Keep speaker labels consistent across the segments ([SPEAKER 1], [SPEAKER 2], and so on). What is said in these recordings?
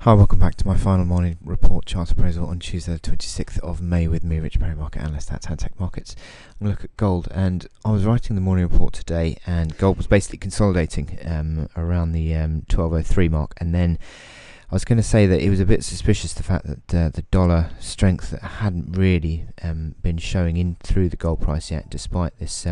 [SPEAKER 1] Hi, welcome back to my final morning report chart appraisal on Tuesday the 26th of May with me, Rich Perry, market analyst at Tech Markets. I'm going to look at gold, and I was writing the morning report today and gold was basically consolidating around the 1203 mark, and then I was going to say that it was a bit suspicious, the fact that the dollar strength hadn't really been showing in through the gold price yet, despite this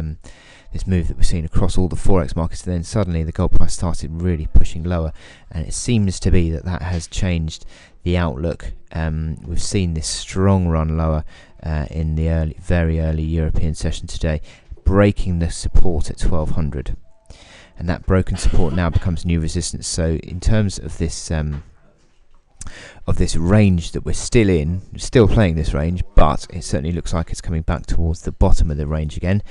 [SPEAKER 1] this move that we're seeing across all the forex markets. And then suddenly the gold price started really pushing lower, and it seems to be that has changed the outlook. We've seen this strong run lower in the very early European session today, breaking the support at 1200, and that broken support now becomes new resistance. So in terms of this range that we're still in, still playing this range, but it certainly looks like it's coming back towards the bottom of the range again,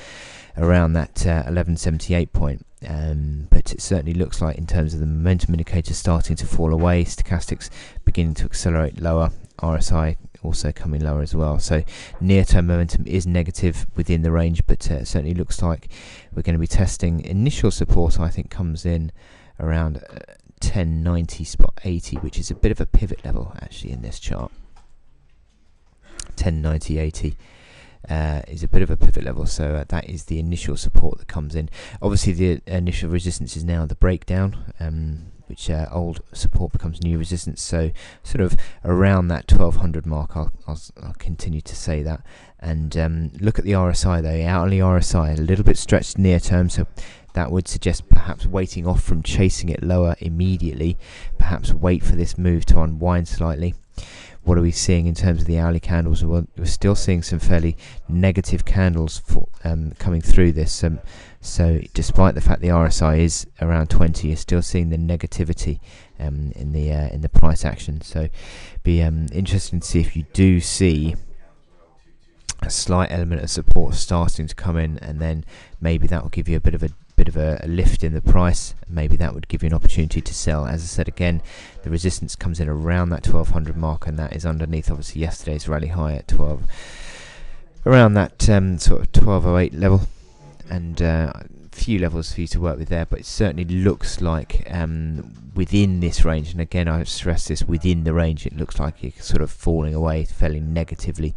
[SPEAKER 1] around that 1178 point. But it certainly looks like, in terms of the momentum indicators starting to fall away, stochastics beginning to accelerate lower, RSI also coming lower as well. So near-term momentum is negative within the range, but it certainly looks like we're going to be testing initial support. I think comes in around 1090 spot 80, which is a bit of a pivot level actually in this chart. 1090.80 is a bit of a pivot level, so that is the initial support that comes in. Obviously the initial resistance is now the breakdown, which old support becomes new resistance, so sort of around that 1200 mark. I'll continue to say that. And look at the RSI though. Hourly RSI a little bit stretched near term, so that would suggest perhaps waiting off from chasing it lower immediately, perhaps wait for this move to unwind slightly. What are we seeing in terms of the hourly candles? Well, we're still seeing some fairly negative candles coming through this. So despite the fact the RSI is around 20, you're still seeing the negativity in the price action. So be interesting to see if you do see a slight element of support starting to come in, and then maybe that will give you a bit of a lift in the price. Maybe that would give you an opportunity to sell. As I said again, the resistance comes in around that 1200 mark, and that is underneath obviously yesterday's rally high at 12, around that sort of 1208 level, and few levels for you to work with there. But it certainly looks like within this range, and again I stress this, within the range, it looks like it's sort of falling away fairly negatively,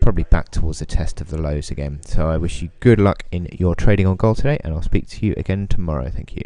[SPEAKER 1] probably back towards the test of the lows again. So I wish you good luck in your trading on gold today, and I'll speak to you again tomorrow. Thank you.